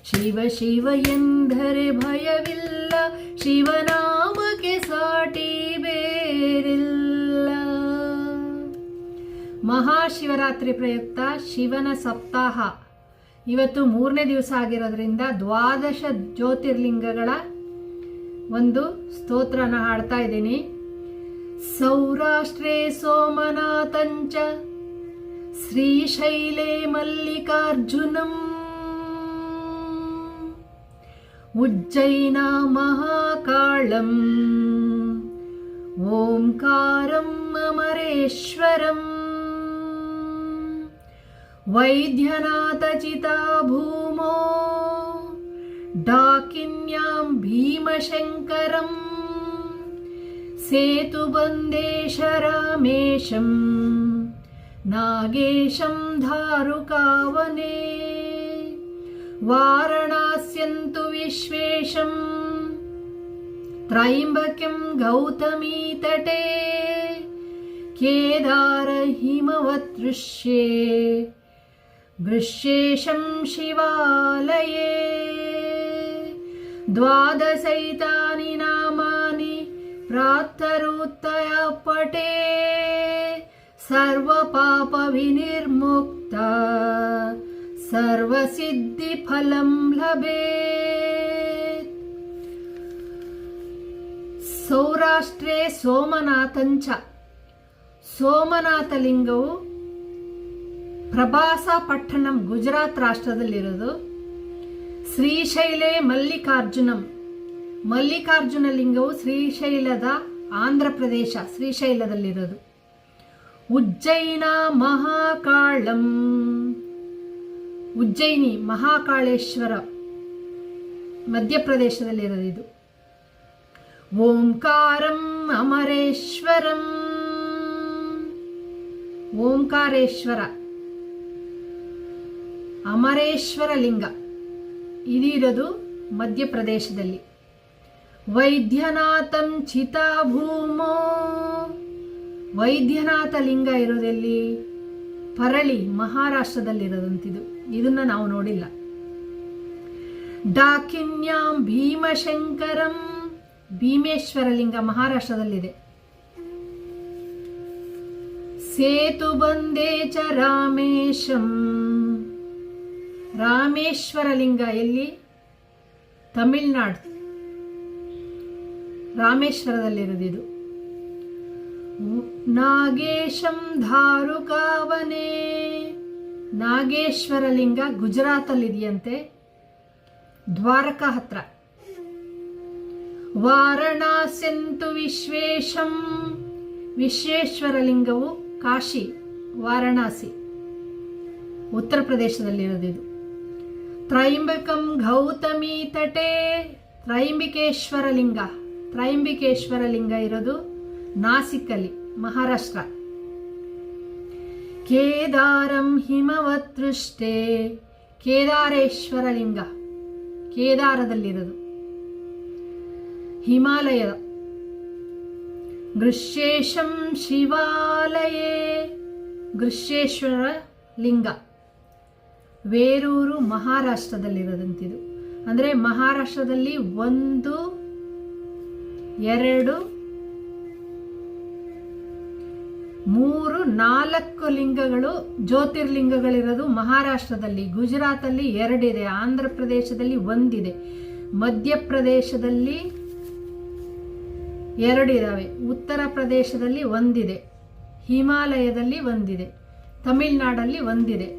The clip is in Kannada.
ಶಿವ ಶಿವ ಎಂದರೆ ಭಯವಿಲ್ಲ, ಶಿವನಾಮಕ್ಕೆ ಸಾಟಿ ಬೇರಿಲ್ಲ. ಮಹಾಶಿವರಾತ್ರಿ ಪ್ರಯುಕ್ತ ಶಿವನ ಸಪ್ತಾಹ ಇವತ್ತು 3ನೇ ದಿವಸ ಆಗಿರೋದ್ರಿಂದ 12 ಜ್ಯೋತಿರ್ಲಿಂಗಗಳ ಒಂದು ಸ್ತೋತ್ರನ ಹಾಡ್ತಾ ಇದ್ದೀನಿ. ಸೌರಾಷ್ಟ್ರೇ ಸೋಮನಾಥಂಚ ಶ್ರೀಶೈಲೇ ಮಲ್ಲಿಕಾರ್ಜುನಂ ಉಜ್ಜಯಿನ ಮಹಾಕಾಳಂ ಓಂಕಾರಂ ಅಮರೇಶ್ವರಂ ವೈದ್ಯನಾಥಚಿತಾ ಭೂಮೋ ಡಾಕಿನ್ಯಾಂ ಭೀಮಶಂಕರಂ ಸೇತುಬಂದೇಶ ರಾಮೇಶಂ ನಾಗೇಶಂ ಧಾರುಕಾವನೆ ವಾರಣಾಸ್ಯಂತು ವಿಶ್ವೇಶಂ ತ್ರೈಂಬಕ್ಯಂ ಗೌತಮೀ ತಟೇ ಕೇದಾರ ಹಿಮವದೃಶ್ಯೇ ವೃಶ್ಯೇಶಂ ಶಿವಾಲಯೇ ದ್ವಾದಶೈತಾನಿ ನಾಮಾನಿ ಪ್ರಾತರುತ್ತಯ ಪಟೇ ಸರ್ವ ಪಾಪ ವಿನಿರ್ಮುಕ್ತ ಸರ್ವ ಸಿದ್ಧಿ ಫಲಂ ಲಭೇತ್. ಸೌರಾಷ್ಟ್ರೇ ಸೋಮನಾಥಂಚ, ಸೋಮನಾಥ ಲಿಂಗವು ಪ್ರಭಾಸ ಪಟ್ಟಣಂ ಗುಜರಾತ್ ರಾಷ್ಟ್ರದಲ್ಲಿರೋದು. ಶ್ರೀಶೈಲೇ ಮಲ್ಲಿಕಾರ್ಜುನಂ, ಮಲ್ಲಿಕಾರ್ಜುನ ಲಿಂಗವು ಶ್ರೀಶೈಲದ ಆಂಧ್ರ ಪ್ರದೇಶ ಶ್ರೀಶೈಲದಲ್ಲಿರೋದು. ಉಜ್ಜಯಿನ ಮಹಾಕಾಳಂ, ಉಜ್ಜಯಿನಿ ಮಹಾಕಾಳೇಶ್ವರ ಮಧ್ಯಪ್ರದೇಶದಲ್ಲಿರೋದು ಇದು. ಓಂಕಾರಂ ಅಮರೇಶ್ವರಂ, ಓಂಕಾರೇಶ್ವರ ಅಮರೇಶ್ವರ ಲಿಂಗ ಇದಿರೋದು ಮಧ್ಯಪ್ರದೇಶದಲ್ಲಿ. ವೈದ್ಯನಾಥಂ ಚಿತಾಭೂಮೋ, ವೈದ್ಯನಾಥ ಲಿಂಗ ಇರೋದೆಲ್ಲಿ? ಪರಳಿ ಮಹಾರಾಷ್ಟ್ರದಲ್ಲಿರೋದಂತಿದು, ಇದನ್ನ ನಾವು ನೋಡಿಲ್ಲ. ಡಾಕಿನ್ಯಾಂ ಭೀಮಶಂಕರಂ, ಭೀಮೇಶ್ವರ ಲಿಂಗ ಮಹಾರಾಷ್ಟ್ರದಲ್ಲಿದೆ. ಸೇತುಬಂದೇ ಚ ರಾಮೇಶಂ, ರಾಮೇಶ್ವರ ಲಿಂಗ ಎಲ್ಲಿ? ತಮಿಳುನಾಡು ರಾಮೇಶ್ವರದಲ್ಲಿರೋದಿದು. ನಾಗೇಶಂ ಧಾರುಕಾವನೆ, ನಾಗೇಶ್ವರ ಲಿಂಗ ಗುಜರಾತಲ್ಲಿದೆಯಂತೆ, ದ್ವಾರಕಾ ಹತ್ರ. ವಾರಣಾಸ್ಯಂತು ವಿಶ್ವೇಶಂ, ವಿಶ್ವೇಶ್ವರ ಲಿಂಗವು ಕಾಶಿ ವಾರಣಾಸಿ ಉತ್ತರ ಪ್ರದೇಶದಲ್ಲಿರೋದಿದು. ತ್ರೈಂಬಕಂ ಗೌತಮಿ ತಟೇ, ತ್ರೈಂಬಿಕೇಶ್ವರ ಲಿಂಗ, ತ್ರೈಂಬಿಕೇಶ್ವರ ಲಿಂಗ ಇರೋದು ನಾಸಿಕಲ್ಲಿ ಮಹಾರಾಷ್ಟ್ರ. ಕೇದಾರಂ ಹಿಮವದೃಷ್ಟೇ, ಕೇದಾರೇಶ್ವರ ಲಿಂಗ ಕೇದಾರದಲ್ಲಿರೋದು ಹಿಮಾಲಯ. ಗೃಶ್ಯೇಶಂ ಶಿವಾಲಯೇ, ಗೃಶ್ಯೇಶ್ವರ ಲಿಂಗ ವೇರೂರು ಮಹಾರಾಷ್ಟ್ರದಲ್ಲಿರೋದಂತಿದು. ಅಂದರೆ ಮಹಾರಾಷ್ಟ್ರದಲ್ಲಿ 1, 2, 3, 4 ಲಿಂಗಗಳು ಜ್ಯೋತಿರ್ಲಿಂಗಗಳಿರೋದು ಮಹಾರಾಷ್ಟ್ರದಲ್ಲಿ. ಗುಜರಾತಲ್ಲಿ 2 ಇದೆ, ಆಂಧ್ರ ಪ್ರದೇಶದಲ್ಲಿ 1 ಇದೆ, ಮಧ್ಯಪ್ರದೇಶದಲ್ಲಿ 2 ಇದಾವೆ, ಉತ್ತರ ಪ್ರದೇಶದಲ್ಲಿ 1 ಇದೆ, ಹಿಮಾಲಯದಲ್ಲಿ 1 ಇದೆ, ತಮಿಳುನಾಡಲ್ಲಿ 1 ಇದೆ.